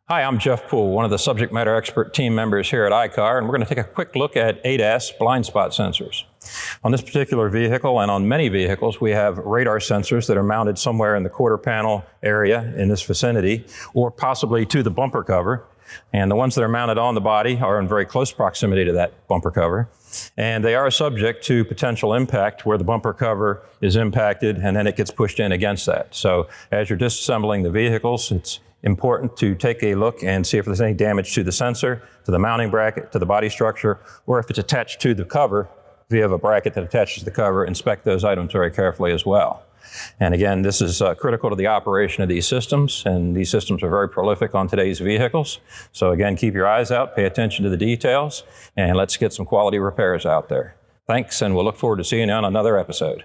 Hi, I'm Jeff Poole, one of the subject matter expert team members here at ICAR, and we're going to take a quick look at ADAS blind spot sensors. On this particular vehicle and on many vehicles, we have radar sensors that are mounted somewhere in the quarter panel area in this vicinity, or possibly to the bumper cover. And the ones that are mounted on the body are in very close proximity to that bumper cover. And they are subject to potential impact where the bumper cover is impacted and then it gets pushed in against that. So as you're disassembling the vehicles, it's important to take a look and see if there's any damage to the sensor, to the mounting bracket, to the body structure, or if it's attached to the cover. If you have a bracket that attaches to the cover, inspect those items very carefully as well. And again, this is critical to the operation of these systems, and these systems are very prolific on today's vehicles. So again, keep your eyes out, pay attention to the details, and let's get some quality repairs out there. Thanks, and we'll look forward to seeing you on another episode.